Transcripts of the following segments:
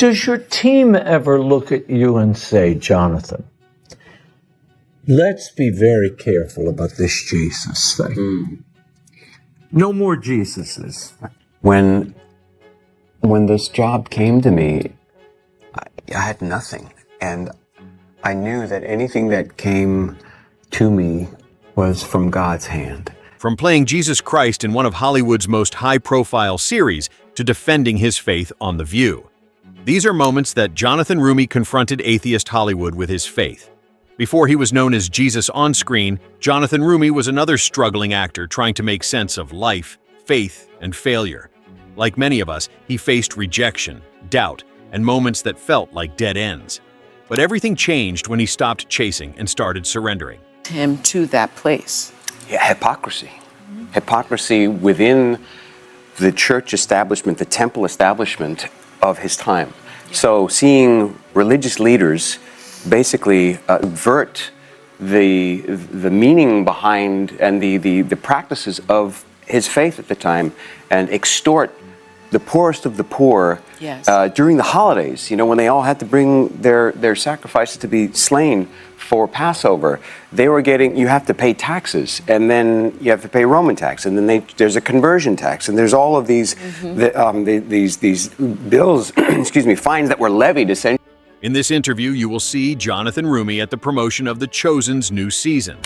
Does your team ever look at you and say, Jonathan, let's be very careful about this Jesus thing? No more Jesuses. When this job came to me, I had nothing. And I knew that anything that came to me was from God's hand. From playing Jesus Christ in one of Hollywood's most high-profile series to defending his faith on The View. These are moments that Jonathan Roumie confronted atheist Hollywood with his faith. Before he was known as Jesus on screen, Jonathan Roumie was another struggling actor trying to make sense of life, faith, and failure. Like many of us, he faced rejection, doubt, and moments that felt like dead ends. But everything changed when he stopped chasing and started surrendering. Him to that place. Yeah, hypocrisy. Hypocrisy within the church establishment, the temple establishment of his time. So seeing religious leaders basically avert the meaning behind and the practices of his faith at the time and extort the poorest of the poor during the holidays, you know, when they all had to bring their sacrifices to be slain for Passover. They were getting, you have to pay taxes, and then you have to pay Roman tax, and then there's a conversion tax, and there's all of these these bills, excuse me, fines that were levied essentially. In this interview, you will see Jonathan Roumie at the promotion of The Chosen's new season.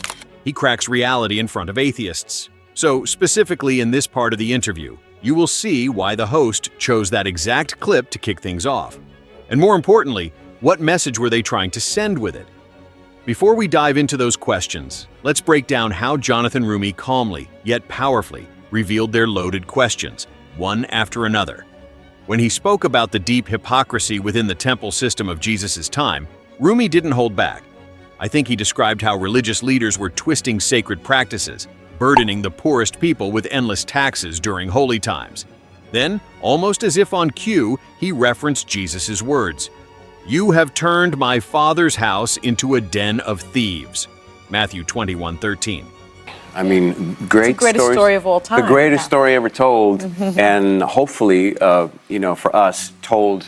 He cracks reality in front of atheists. So specifically in this part of the interview, you will see why the host chose that exact clip to kick things off. And more importantly, what message were they trying to send with it? Before we dive into those questions, let's break down how Jonathan Roumie calmly, yet powerfully, revealed their loaded questions, one after another. When he spoke about the deep hypocrisy within the temple system of Jesus' time, Roumie didn't hold back. I think he described how religious leaders were twisting sacred practices, burdening the poorest people with endless taxes during holy times. Then, almost as if on cue, he referenced Jesus' words, "You have turned my Father's house into a den of thieves." Matthew 21:13. I mean, great greatest story of all time. The greatest story ever told, and hopefully, you know, for us, told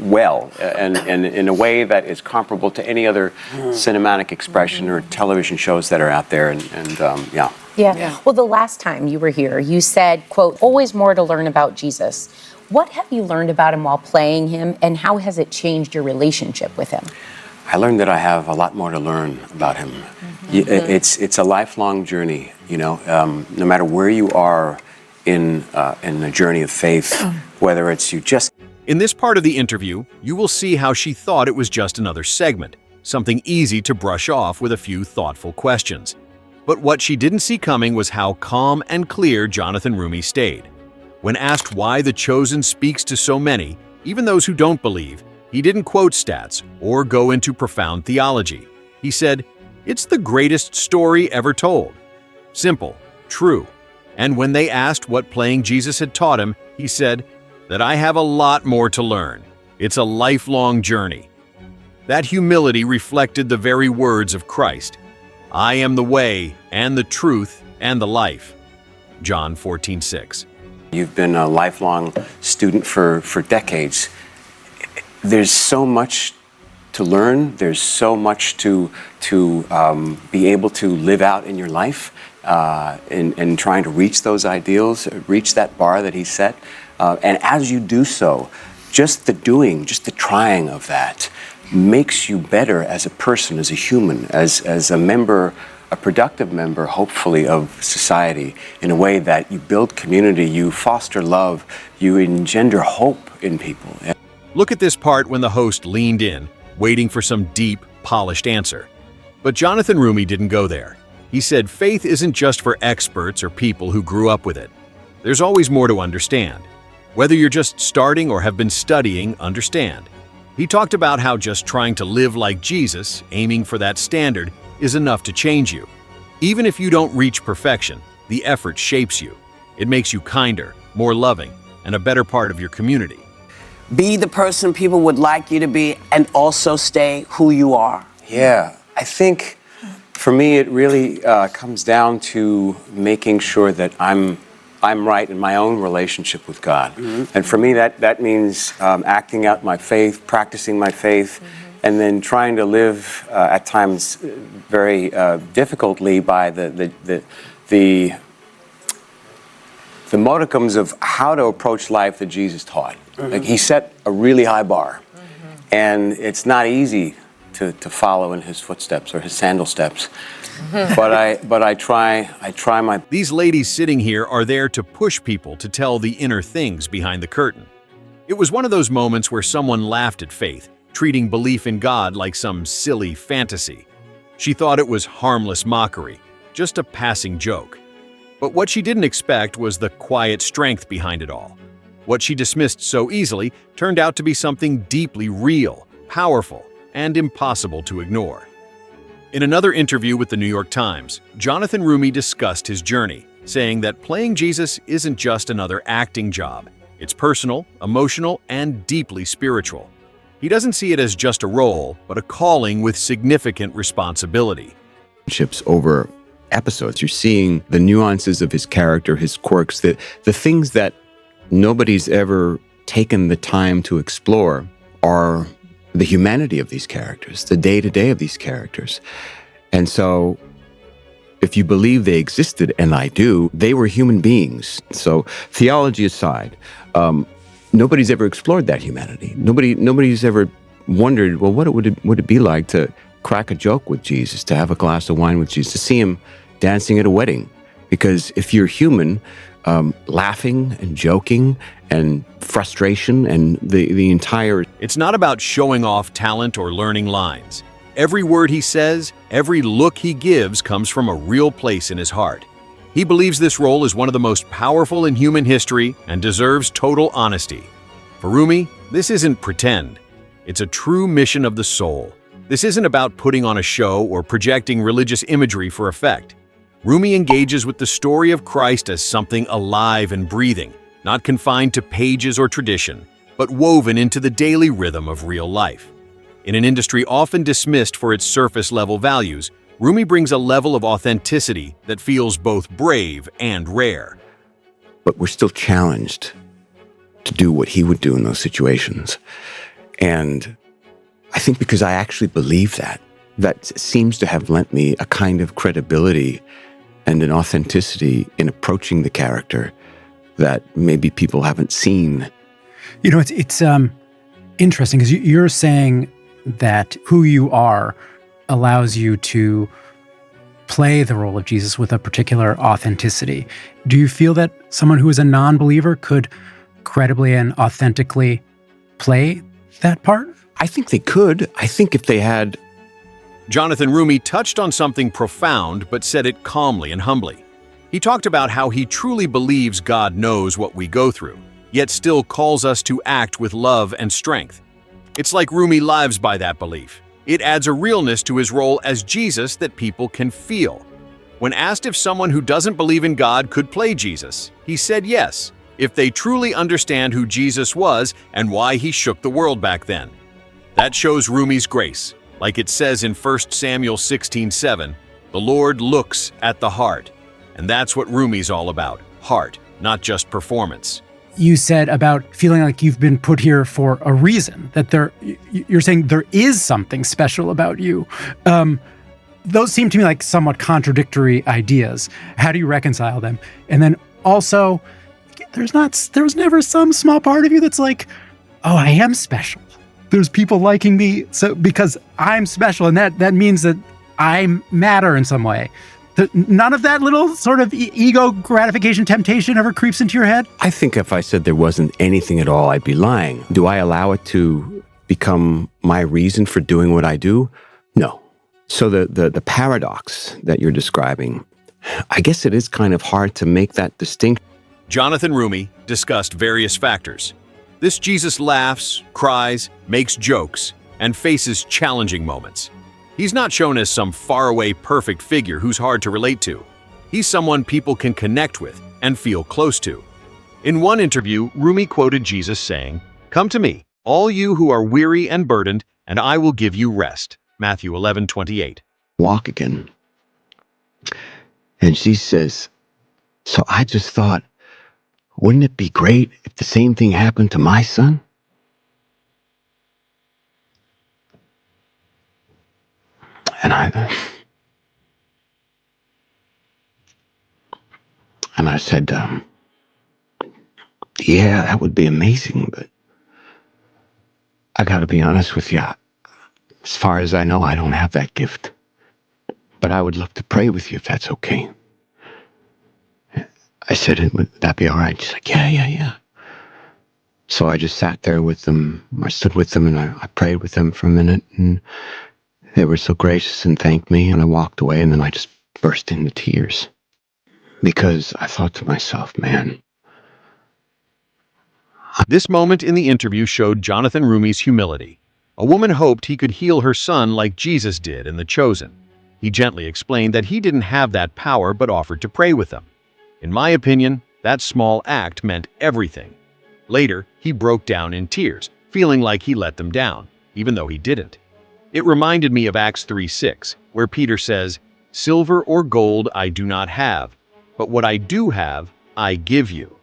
well, and in a way that is comparable to any other cinematic expression or television shows that are out there, yeah. Yeah. Well, the last time you were here, you said, quote, "always more to learn about Jesus." What have you learned about him while playing him, and how has it changed your relationship with him? I learned that I have a lot more to learn about him. It's a lifelong journey, you know, no matter where you are in the journey of faith, whether it's you just... In this part of the interview, you will see how she thought it was just another segment, something easy to brush off with a few thoughtful questions. But what she didn't see coming was how calm and clear Jonathan Roumie stayed. When asked why The Chosen speaks to so many, even those who don't believe, he didn't quote stats or go into profound theology. He said, "It's the greatest story ever told." Simple, true. And when they asked what playing Jesus had taught him, he said, "That I have a lot more to learn. It's a lifelong journey." That humility reflected the very words of Christ. "I am the way and the truth and the life." John 14:6. You've been a lifelong student for decades. There's so much to learn. There's so much to be able to live out in your life in trying to reach those ideals, reach that bar that he set. And as you do so, just the doing, just the trying of that makes you better as a person, as a human, as a member, a productive member, hopefully, of society in a way that you build community, you foster love, you engender hope in people. Look at this part when the host leaned in, waiting for some deep, polished answer. But Jonathan Roumie didn't go there. He said faith isn't just for experts or people who grew up with it. There's always more to understand. Whether you're just starting or have been studying, understand. He talked about how just trying to live like Jesus, aiming for that standard, is enough to change you. Even if you don't reach perfection, the effort shapes you. It makes you kinder, more loving, and a better part of your community. Be the person people would like you to be, and also stay who you are. Yeah, I think for me it really comes down to making sure that I'm I'm right in my own relationship with God. And for me, that means acting out my faith, practicing my faith, and then trying to live at times very difficultly by the modicums of how to approach life that Jesus taught. Like, he set a really high bar, and it's not easy to follow in his footsteps or his sandal steps. But I try my. These ladies sitting here are there to push people to tell the inner things behind the curtain. It was one of those moments where someone laughed at faith, treating belief in God like some silly fantasy. She thought it was harmless mockery, just a passing joke. But what she didn't expect was the quiet strength behind it all. What she dismissed so easily turned out to be something deeply real, powerful, and impossible to ignore. In another interview with the New York Times, Jonathan Roumie discussed his journey, saying that playing Jesus isn't just another acting job. It's personal, emotional, and deeply spiritual. He doesn't see it as just a role, but a calling with significant responsibility. Over episodes, you're seeing the nuances of his character, his quirks, the things that nobody's ever taken the time to explore are the humanity of these characters, the day-to-day of these characters. And so, if you believe they existed, and I do, they were human beings. So, theology aside, nobody's ever explored that humanity. Nobody's ever wondered, well, what would it be like to crack a joke with Jesus, to have a glass of wine with Jesus, to see him dancing at a wedding? Because if you're human, laughing and joking and frustration and the entire... It's not about showing off talent or learning lines. Every word he says, every look he gives comes from a real place in his heart. He believes this role is one of the most powerful in human history and deserves total honesty. For Roumie, this isn't pretend. It's a true mission of the soul. This isn't about putting on a show or projecting religious imagery for effect. Roumie engages with the story of Christ as something alive and breathing, not confined to pages or tradition, but woven into the daily rhythm of real life. In an industry often dismissed for its surface-level values, Roumie brings a level of authenticity that feels both brave and rare. But we're still challenged to do what he would do in those situations. And I think because I actually believe that seems to have lent me a kind of credibility and an authenticity in approaching the character that maybe people haven't seen. You know, it's interesting because you're saying that who you are allows you to play the role of Jesus with a particular authenticity. Do you feel that someone who is a non-believer could credibly and authentically play that part? I think they could. I think if they had... Jonathan Roumie touched on something profound, but said it calmly and humbly. He talked about how he truly believes God knows what we go through, yet still calls us to act with love and strength. It's like Roumie lives by that belief. It adds a realness to his role as Jesus that people can feel. When asked if someone who doesn't believe in God could play Jesus, he said yes, if they truly understand who Jesus was and why he shook the world back then. That shows Roumie's grace. Like it says in 1 Samuel 16:7, the Lord looks at the heart. And that's what Roumie's all about, heart, not just performance. You said about feeling like you've been put here for a reason, that you're saying there is something special about you. Those seem to me like somewhat contradictory ideas. How do you reconcile them? And then also, there's never some small part of you that's like, oh, I am special. There's people liking me so because I'm special, and that means that I matter in some way. None of that little sort of ego gratification temptation ever creeps into your head? I think if I said there wasn't anything at all, I'd be lying. Do I allow it to become my reason for doing what I do? No. So the paradox that you're describing, I guess it is kind of hard to make that distinction. Jonathan Roumie discussed various factors. This Jesus laughs, cries, makes jokes, and faces challenging moments. He's not shown as some faraway perfect figure who's hard to relate to. He's someone people can connect with and feel close to. In one interview, Roumie quoted Jesus saying, "Come to me, all you who are weary and burdened, and I will give you rest." Matthew 11:28. Walk again. And she says, so I just thought, wouldn't it be great if the same thing happened to my son? And I said, yeah, that would be amazing, but I gotta be honest with you. As far as I know, I don't have that gift. But I would love to pray with you if that's okay. I said, would that be all right? She's like, yeah. So I just sat there with them. I stood with them and I prayed with them for a minute. And they were so gracious and thanked me. And I walked away and then I just burst into tears. Because I thought to myself, man. This moment in the interview showed Jonathan Roumie's humility. A woman hoped he could heal her son like Jesus did in The Chosen. He gently explained that he didn't have that power but offered to pray with them. In my opinion, that small act meant everything. Later, he broke down in tears, feeling like he let them down, even though he didn't. It reminded me of Acts 3:6, where Peter says, "Silver or gold I do not have, but what I do have, I give you."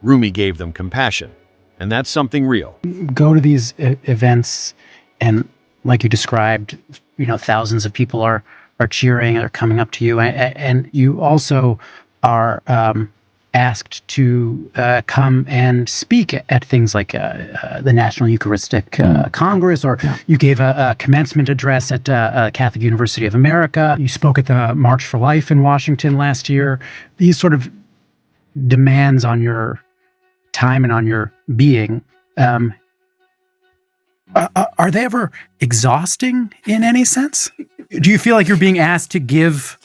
Roumie gave them compassion, and that's something real. Go to these events, and like you described, thousands of people are cheering, are coming up to you, and you also are asked to come and speak at things like the National Eucharistic Congress, or you gave a commencement address at Catholic University of America. You spoke at the March for Life in Washington last year. These sort of demands on your time and on your being, are they ever exhausting in any sense? Do you feel like you're being asked to give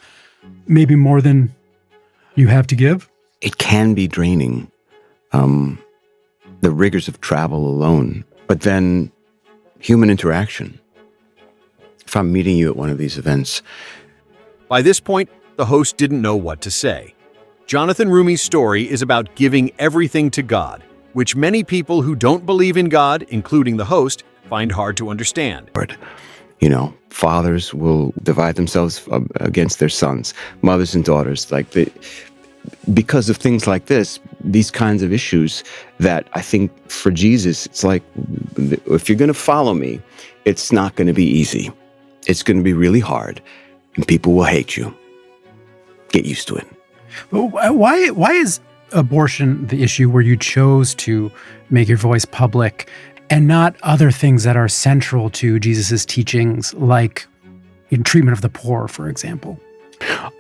maybe more than you have to give? It can be draining, the rigors of travel alone, but then human interaction. If I'm meeting you at one of these events. By this point, the host didn't know what to say. Jonathan Roumie's story is about giving everything to God, which many people who don't believe in God, including the host, find hard to understand. Fathers will divide themselves against their sons, mothers and daughters, because of things like this, these kinds of issues that I think for Jesus, it's like, if you're going to follow me, it's not going to be easy. It's going to be really hard, and people will hate you. Get used to it. Why is abortion the issue where you chose to make your voice public and not other things that are central to Jesus's teachings, like in treatment of the poor, for example?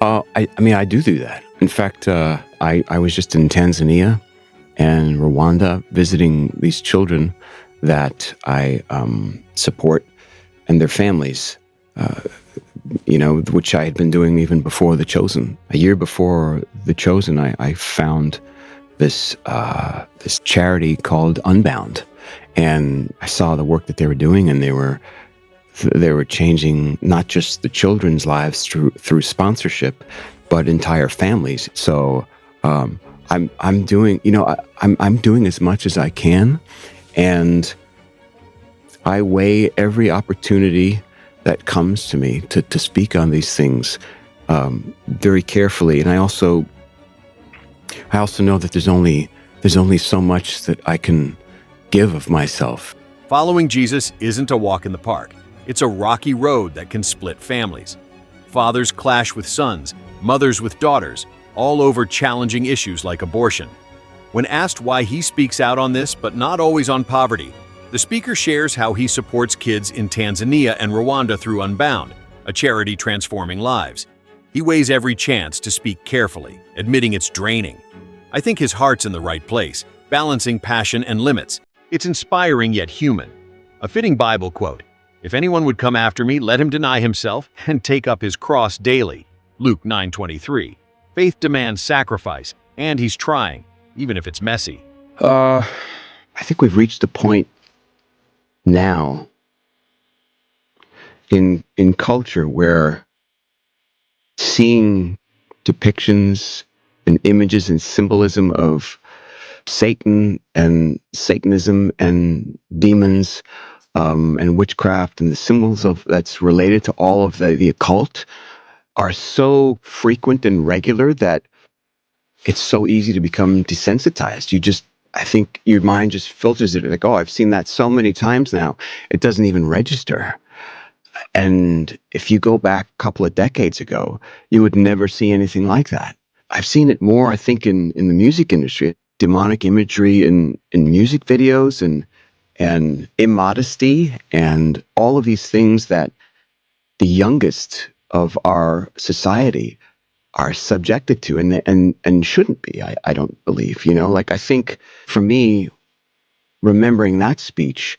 I do that. In fact, I was just in Tanzania and Rwanda visiting these children that I support and their families, which I had been doing even before The Chosen. A year before The Chosen, I found this charity called Unbound, and I saw the work that they were doing, and they were changing not just the children's lives through sponsorship, but entire families. So I'm doing as much as I can, and I weigh every opportunity that comes to me to speak on these things very carefully. And I also know that there's only so much that I can give of myself. Following Jesus isn't a walk in the park. It's a rocky road that can split families. Fathers clash with sons, mothers with daughters, all over challenging issues like abortion. When asked why he speaks out on this, but not always on poverty, the speaker shares how he supports kids in Tanzania and Rwanda through Unbound, a charity transforming lives. He weighs every chance to speak carefully, admitting it's draining. I think his heart's in the right place, balancing passion and limits. It's inspiring yet human. A fitting Bible quote, "If anyone would come after me, let him deny himself and take up his cross daily." Luke 9:23. Faith demands sacrifice, and he's trying, even if it's messy. I think we've reached a point now in culture where seeing depictions and images and symbolism of Satan and Satanism and demons and witchcraft and the symbols of that's related to all of the occult are so frequent and regular that it's so easy to become desensitized. I think your mind just filters it like, oh, I've seen that so many times now, it doesn't even register. And if you go back a couple of decades ago, you would never see anything like that. I've seen it more, I think, in the music industry, demonic imagery in music videos and immodesty and all of these things that the youngest of our society are subjected to and shouldn't be, I don't believe, like I think for me, remembering that speech,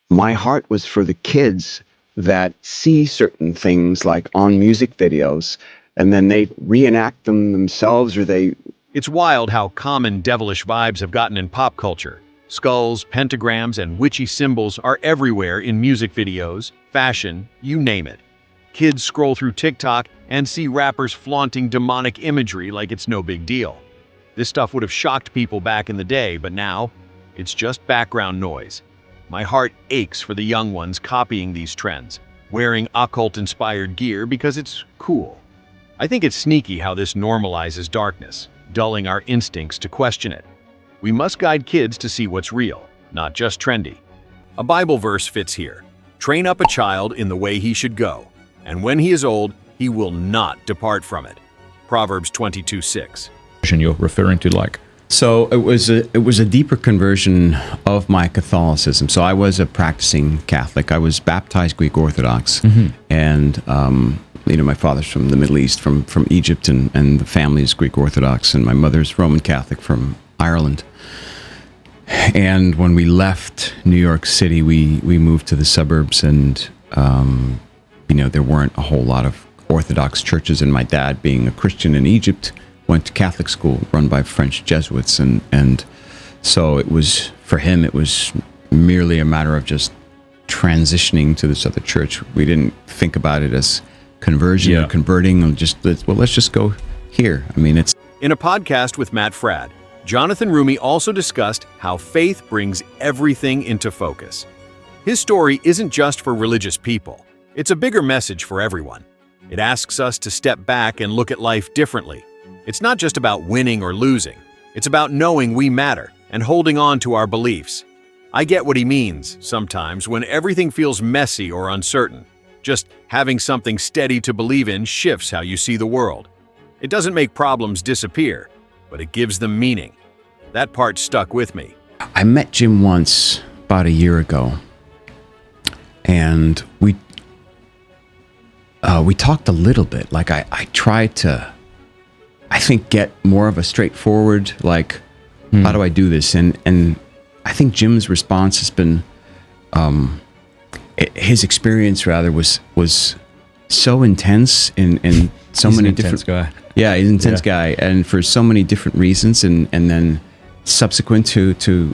my heart was for the kids that see certain things like on music videos and then they reenact them themselves or they... It's wild how common devilish vibes have gotten in pop culture. Skulls, pentagrams, and witchy symbols are everywhere in music videos, fashion, you name it. Kids scroll through TikTok and see rappers flaunting demonic imagery like it's no big deal. This stuff would have shocked people back in the day, but now it's just background noise. My heart aches for the young ones copying these trends, wearing occult-inspired gear because it's cool. I think it's sneaky how this normalizes darkness, dulling our instincts to question it. We must guide kids to see what's real, not just trendy. A Bible verse fits here. Train up a child in the way he should go, and when he is old, he will not depart from it. Proverbs 22:6. You're referring to like... So it was a deeper conversion of my Catholicism. So I was a practicing Catholic. I was baptized Greek Orthodox, and my father's from the Middle East, from Egypt, and the family is Greek Orthodox, and my mother's Roman Catholic from Ireland. And when we left New York City, we moved to the suburbs, and there weren't a whole lot of Orthodox churches. And my dad, being a Christian in Egypt, went to Catholic school run by French Jesuits, and so it was, for him, it was merely a matter of just transitioning to this other church. We didn't think about it as conversion or converting, and let's just go here. I mean, it's... In a podcast with Matt Fradd, Jonathan Roumie also discussed how faith brings everything into focus. His story isn't just for religious people. It's a bigger message for everyone. It asks us to step back and look at life differently. It's not just about winning or losing. It's about knowing we matter and holding on to our beliefs. I get what he means sometimes when everything feels messy or uncertain. Just having something steady to believe in shifts how you see the world. It doesn't make problems disappear, but it gives them meaning. That part stuck with me. I met Jim once, about a year ago, and we talked a little bit. Like I tried to, I think, get more of a straightforward, like, how do I do this? And I think Jim's response has been, his experience rather was so intense in so many different guy. Yeah, he's an intense guy, and for so many different reasons, and then subsequent to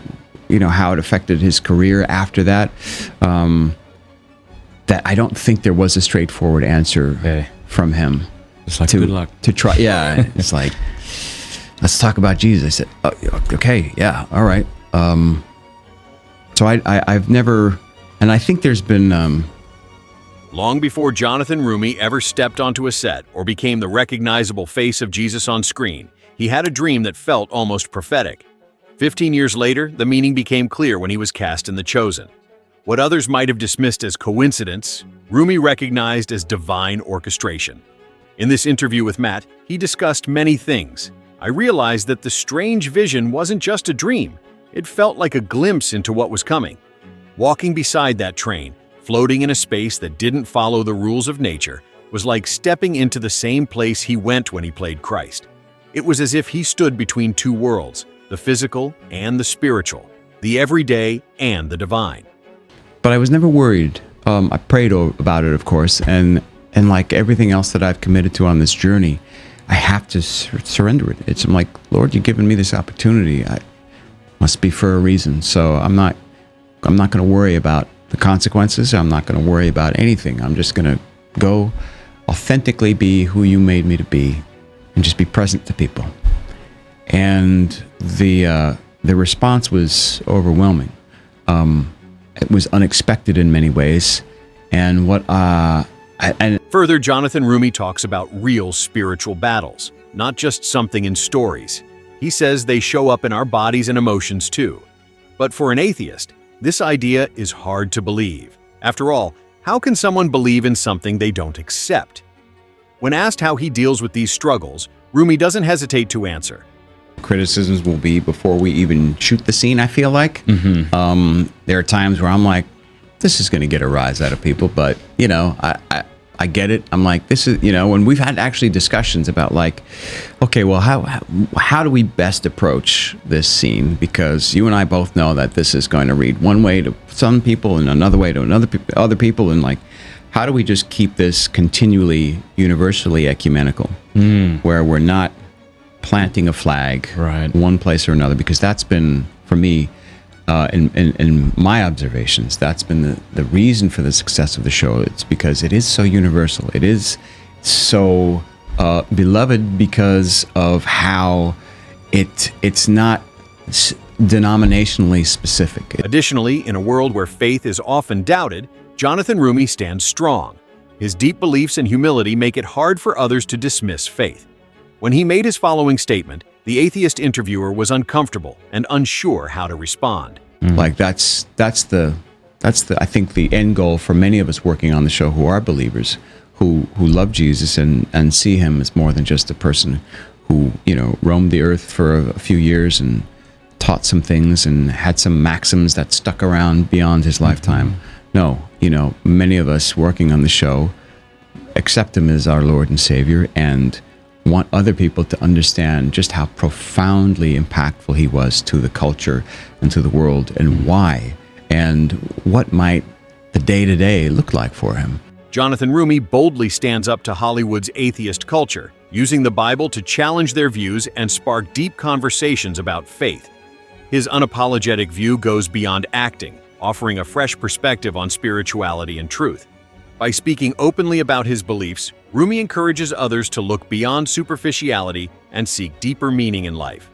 how it affected his career after that, that I don't think there was a straightforward answer from him. It's like, good luck. To try, it's like, let's talk about Jesus. I said, oh, okay, yeah, all right. So I've never, and I think there's been... Long before Jonathan Roumie ever stepped onto a set or became the recognizable face of Jesus on screen, he had a dream that felt almost prophetic. 15 years later, the meaning became clear when he was cast in The Chosen. What others might have dismissed as coincidence, Roumie recognized as divine orchestration. In this interview with Matt, he discussed many things. I realized that the strange vision wasn't just a dream. It felt like a glimpse into what was coming. Walking beside that train, floating in a space that didn't follow the rules of nature, was like stepping into the same place he went when he played Christ. It was as if he stood between two worlds, the physical and the spiritual, the everyday and the divine. But I was never worried. I prayed about it, of course, and like everything else that I've committed to on this journey, I have to surrender it. I'm like, Lord, you've given me this opportunity. I must be for a reason. So I'm not going to worry about the consequences. I'm not going to worry about anything. I'm just going to go authentically be who you made me to be and just be present to people. And the response was overwhelming. It was unexpected in many ways. And Further, Jonathan Roumie talks about real spiritual battles, not just something in stories. He says they show up in our bodies and emotions too. But for an atheist, this idea is hard to believe. After all, how can someone believe in something they don't accept? When asked how he deals with these struggles, Roumie doesn't hesitate to answer. Criticisms will be before we even shoot the scene, I feel like. There are times where I'm like, this is going to get a rise out of people, but, I get it. I'm like, this is, when we've had actually discussions about like, okay, well, how do we best approach this scene? Because you and I both know that this is going to read one way to some people and another way to other people. And like, how do we just keep this continually, universally ecumenical, where we're not planting a flag one place or another? Because that's been, for me, in my observations, that's been the reason for the success of the show. It's because it is so universal. It is so beloved because of how it's not denominationally specific. Additionally, in a world where faith is often doubted, Jonathan Roumie stands strong. His deep beliefs and humility make it hard for others to dismiss faith. When he made his following statement, the atheist interviewer was uncomfortable and unsure how to respond. Like that's the I think the end goal for many of us working on the show who are believers, who love Jesus and see him as more than just a person who, roamed the earth for a few years and taught some things and had some maxims that stuck around beyond his lifetime. No, many of us working on the show accept him as our Lord and Savior and want other people to understand just how profoundly impactful he was to the culture and to the world, and why, and what might the day-to-day look like for him. Jonathan Roumie boldly stands up to Hollywood's atheist culture, using the Bible to challenge their views and spark deep conversations about faith. His unapologetic view goes beyond acting, offering a fresh perspective on spirituality and truth. By speaking openly about his beliefs, Roumie encourages others to look beyond superficiality and seek deeper meaning in life.